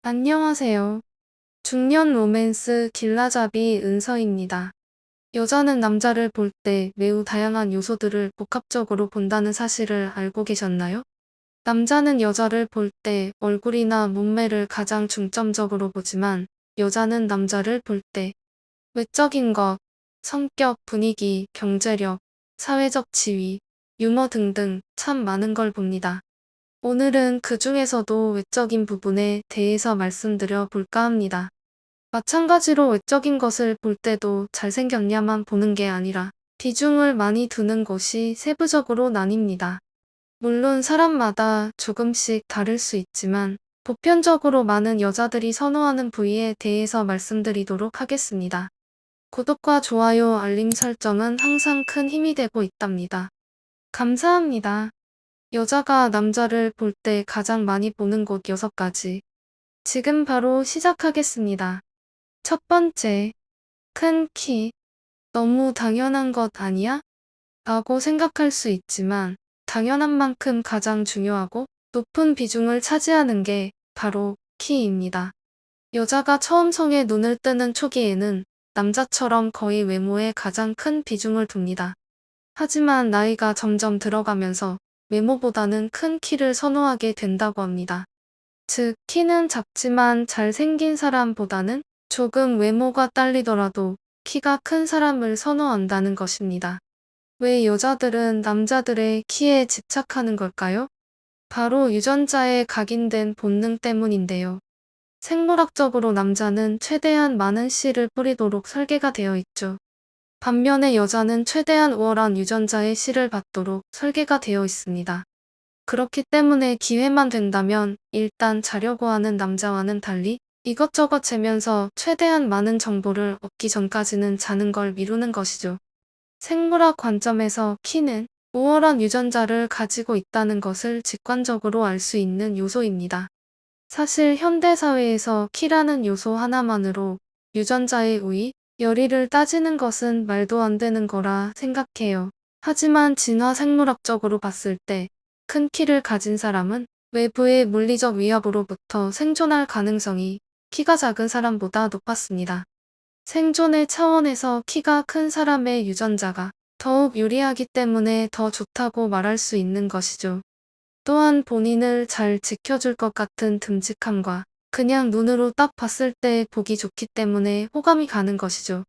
안녕하세요. 중년 로맨스 길라잡이 은서입니다. 여자는 남자를 볼 때 매우 다양한 요소들을 복합적으로 본다는 사실을 알고 계셨나요? 남자는 여자를 볼 때 얼굴이나 몸매를 가장 중점적으로 보지만 여자는 남자를 볼 때 외적인 것, 성격, 분위기, 경제력, 사회적 지위, 유머 등등 참 많은 걸 봅니다. 오늘은 그 중에서도 외적인 부분에 대해서 말씀드려 볼까 합니다. 마찬가지로 외적인 것을 볼 때도 잘생겼냐만 보는 게 아니라 비중을 많이 두는 것이 세부적으로 나뉩니다. 물론 사람마다 조금씩 다를 수 있지만 보편적으로 많은 여자들이 선호하는 부위에 대해서 말씀드리도록 하겠습니다. 구독과 좋아요, 알림 설정은 항상 큰 힘이 되고 있답니다. 감사합니다. 여자가 남자를 볼 때 가장 많이 보는 곳 6가지. 지금 바로 시작하겠습니다. 첫 번째, 큰 키. 너무 당연한 것 아니야? 라고 생각할 수 있지만 당연한 만큼 가장 중요하고 높은 비중을 차지하는 게 바로 키입니다. 여자가 처음 성에 눈을 뜨는 초기에는 남자처럼 거의 외모에 가장 큰 비중을 둡니다. 하지만 나이가 점점 들어가면서 외모보다는 큰 키를 선호하게 된다고 합니다. 즉, 키는 작지만 잘생긴 사람보다는 조금 외모가 딸리더라도 키가 큰 사람을 선호한다는 것입니다. 왜 여자들은 남자들의 키에 집착하는 걸까요? 바로 유전자에 각인된 본능 때문인데요. 생물학적으로 남자는 최대한 많은 씨를 뿌리도록 설계가 되어 있죠. 반면에 여자는 최대한 우월한 유전자의 씨를 받도록 설계가 되어 있습니다. 그렇기 때문에 기회만 된다면 일단 자려고 하는 남자와는 달리 이것저것 재면서 최대한 많은 정보를 얻기 전까지는 자는 걸 미루는 것이죠. 생물학 관점에서 키는 우월한 유전자를 가지고 있다는 것을 직관적으로 알 수 있는 요소입니다. 사실 현대사회에서 키라는 요소 하나만으로 유전자의 우위, 열의를 따지는 것은 말도 안 되는 거라 생각해요. 하지만 진화 생물학적으로 봤을 때 큰 키를 가진 사람은 외부의 물리적 위협으로부터 생존할 가능성이 키가 작은 사람보다 높았습니다. 생존의 차원에서 키가 큰 사람의 유전자가 더욱 유리하기 때문에 더 좋다고 말할 수 있는 것이죠. 또한 본인을 잘 지켜줄 것 같은 듬직함과 그냥 눈으로 딱 봤을 때 보기 좋기 때문에 호감이 가는 것이죠.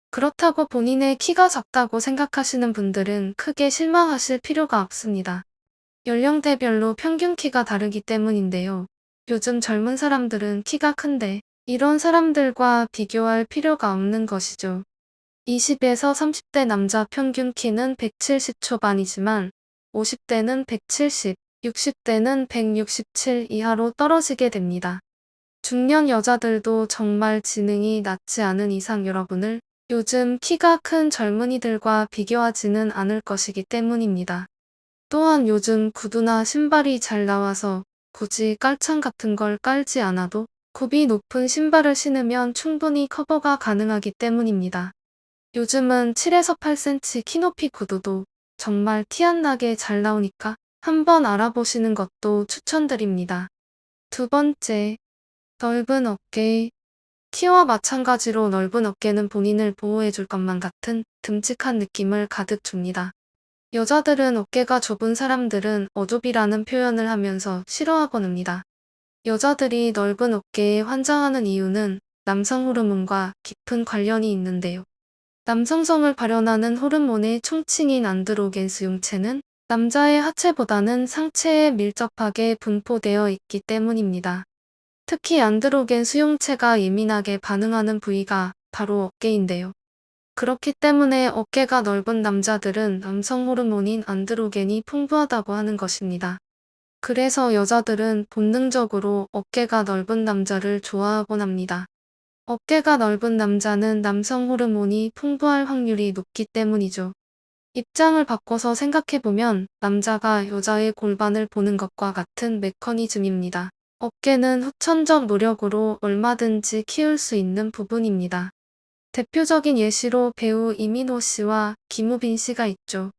그렇다고 본인의 키가 작다고 생각하시는 분들은 크게 실망하실 필요가 없습니다. 연령대별로 평균 키가 다르기 때문인데요. 요즘 젊은 사람들은 키가 큰데 이런 사람들과 비교할 필요가 없는 것이죠. 20에서 30대 남자 평균 키는 170 초반이지만 50대는 170, 60대는 167 이하로 떨어지게 됩니다. 중년 여자들도 정말 지능이 낮지 않은 이상 여러분을 요즘 키가 큰 젊은이들과 비교하지는 않을 것이기 때문입니다. 또한 요즘 구두나 신발이 잘 나와서 굳이 깔창 같은 걸 깔지 않아도 굽이 높은 신발을 신으면 충분히 커버가 가능하기 때문입니다. 요즘은 7에서 8cm 키높이 구두도 정말 티 안 나게 잘 나오니까 한번 알아보시는 것도 추천드립니다. 두 번째, 넓은 어깨. 키와 마찬가지로 넓은 어깨는 본인을 보호해줄 것만 같은 듬직한 느낌을 가득 줍니다. 여자들은 어깨가 좁은 사람들은 어좁이라는 표현을 하면서 싫어하곤 합니다. 여자들이 넓은 어깨에 환장하는 이유는 남성 호르몬과 깊은 관련이 있는데요. 남성성을 발현하는 호르몬의 총칭인 안드로겐 수용체는 남자의 하체보다는 상체에 밀접하게 분포되어 있기 때문입니다. 특히 안드로겐 수용체가 예민하게 반응하는 부위가 바로 어깨인데요. 그렇기 때문에 어깨가 넓은 남자들은 남성 호르몬인 안드로겐이 풍부하다고 하는 것입니다. 그래서 여자들은 본능적으로 어깨가 넓은 남자를 좋아하곤 합니다. 어깨가 넓은 남자는 남성 호르몬이 풍부할 확률이 높기 때문이죠. 입장을 바꿔서 생각해보면 남자가 여자의 골반을 보는 것과 같은 메커니즘입니다. 어깨는 후천적 노력으로 얼마든지 키울 수 있는 부분입니다. 대표적인 예시로 배우 이민호 씨와 김우빈 씨가 있죠.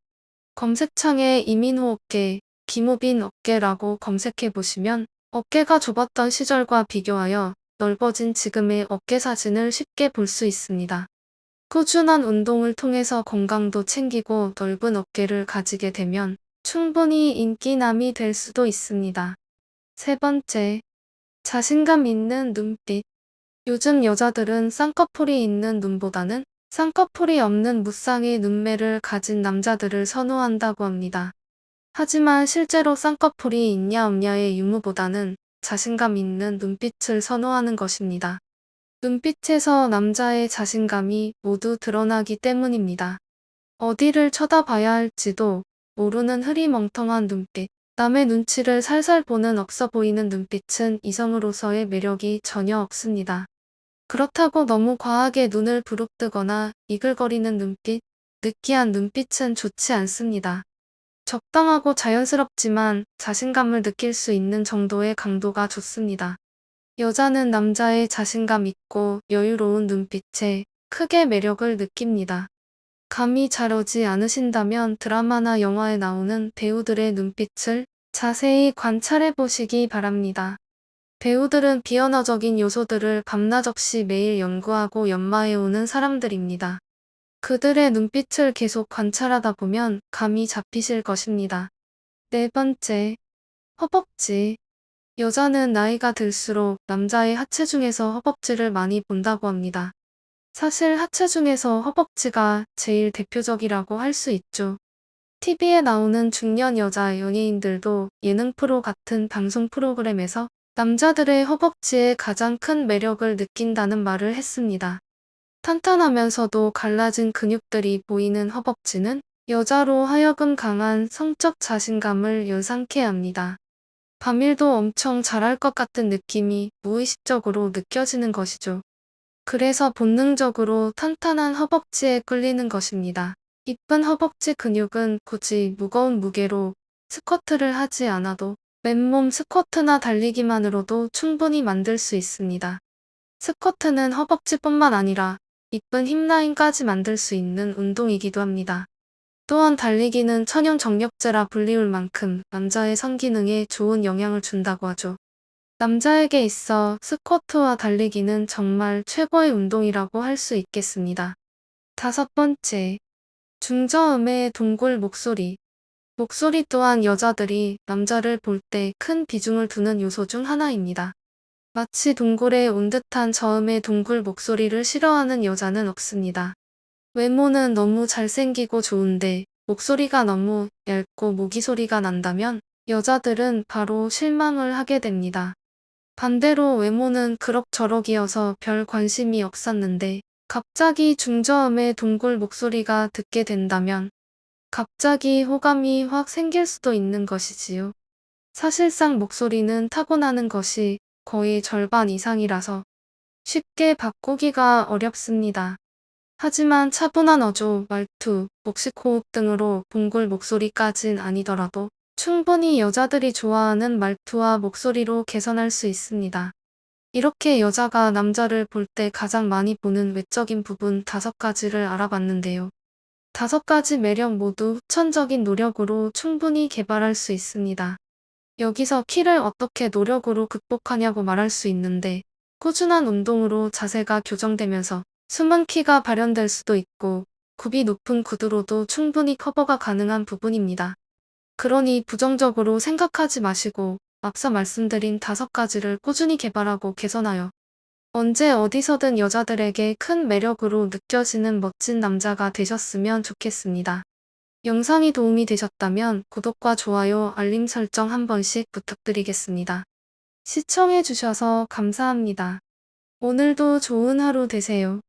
검색창에 이민호 어깨, 김우빈 어깨라고 검색해보시면 어깨가 좁았던 시절과 비교하여 넓어진 지금의 어깨 사진을 쉽게 볼 수 있습니다. 꾸준한 운동을 통해서 건강도 챙기고 넓은 어깨를 가지게 되면 충분히 인기남이 될 수도 있습니다. 세 번째, 자신감 있는 눈빛. 요즘 여자들은 쌍꺼풀이 있는 눈보다는 쌍꺼풀이 없는 무쌍의 눈매를 가진 남자들을 선호한다고 합니다. 하지만 실제로 쌍꺼풀이 있냐 없냐의 유무보다는 자신감 있는 눈빛을 선호하는 것입니다. 눈빛에서 남자의 자신감이 모두 드러나기 때문입니다. 어디를 쳐다봐야 할지도 모르는 흐리멍텅한 눈빛, 남의 눈치를 살살 보는 없어 보이는 눈빛은 이성으로서의 매력이 전혀 없습니다. 그렇다고 너무 과하게 눈을 부릅뜨거나 이글거리는 눈빛, 느끼한 눈빛은 좋지 않습니다. 적당하고 자연스럽지만 자신감을 느낄 수 있는 정도의 강도가 좋습니다. 여자는 남자의 자신감 있고 여유로운 눈빛에 크게 매력을 느낍니다. 감이 잘 오지 않으신다면 드라마나 영화에 나오는 배우들의 눈빛을 자세히 관찰해 보시기 바랍니다. 배우들은 비언어적인 요소들을 밤낮 없이 매일 연구하고 연마해오는 사람들입니다. 그들의 눈빛을 계속 관찰하다 보면 감이 잡히실 것입니다. 네 번째, 허벅지. 여자는 나이가 들수록 남자의 하체 중에서 허벅지를 많이 본다고 합니다. 사실 하체 중에서 허벅지가 제일 대표적이라고 할 수 있죠. TV에 나오는 중년 여자 연예인들도 예능 프로 같은 방송 프로그램에서 남자들의 허벅지에 가장 큰 매력을 느낀다는 말을 했습니다. 탄탄하면서도 갈라진 근육들이 보이는 허벅지는 여자로 하여금 강한 성적 자신감을 연상케 합니다. 밤일도 엄청 잘할 것 같은 느낌이 무의식적으로 느껴지는 것이죠. 그래서 본능적으로 탄탄한 허벅지에 끌리는 것입니다. 이쁜 허벅지 근육은 굳이 무거운 무게로 스쿼트를 하지 않아도 맨몸 스쿼트나 달리기만으로도 충분히 만들 수 있습니다. 스쿼트는 허벅지뿐만 아니라 이쁜 힙라인까지 만들 수 있는 운동이기도 합니다. 또한 달리기는 천연 정력제라 불리울 만큼 남자의 성기능에 좋은 영향을 준다고 하죠. 남자에게 있어 스쿼트와 달리기는 정말 최고의 운동이라고 할 수 있겠습니다. 다섯 번째, 중저음의 동굴 목소리. 목소리 또한 여자들이 남자를 볼 때 큰 비중을 두는 요소 중 하나입니다. 마치 동굴에 온 듯한 저음의 동굴 목소리를 싫어하는 여자는 없습니다. 외모는 너무 잘생기고 좋은데 목소리가 너무 얇고 모기 소리가 난다면 여자들은 바로 실망을 하게 됩니다. 반대로 외모는 그럭저럭이어서 별 관심이 없었는데 갑자기 중저음의 동굴 목소리가 듣게 된다면 갑자기 호감이 확 생길 수도 있는 것이지요. 사실상 목소리는 타고나는 것이 거의 절반 이상이라서 쉽게 바꾸기가 어렵습니다. 하지만 차분한 어조, 말투, 복식호흡 등으로 동굴 목소리까진 아니더라도 충분히 여자들이 좋아하는 말투와 목소리로 개선할 수 있습니다. 이렇게 여자가 남자를 볼 때 가장 많이 보는 외적인 부분 5가지를 알아봤는데요. 5가지 매력 모두 후천적인 노력으로 충분히 개발할 수 있습니다. 여기서 키를 어떻게 노력으로 극복하냐고 말할 수 있는데 꾸준한 운동으로 자세가 교정되면서 숨은 키가 발현될 수도 있고 굽이 높은 구두로도 충분히 커버가 가능한 부분입니다. 그러니 부정적으로 생각하지 마시고 앞서 말씀드린 5가지를 꾸준히 개발하고 개선하여 언제 어디서든 여자들에게 큰 매력으로 느껴지는 멋진 남자가 되셨으면 좋겠습니다. 영상이 도움이 되셨다면 구독과 좋아요, 알림 설정 한 번씩 부탁드리겠습니다. 시청해주셔서 감사합니다. 오늘도 좋은 하루 되세요.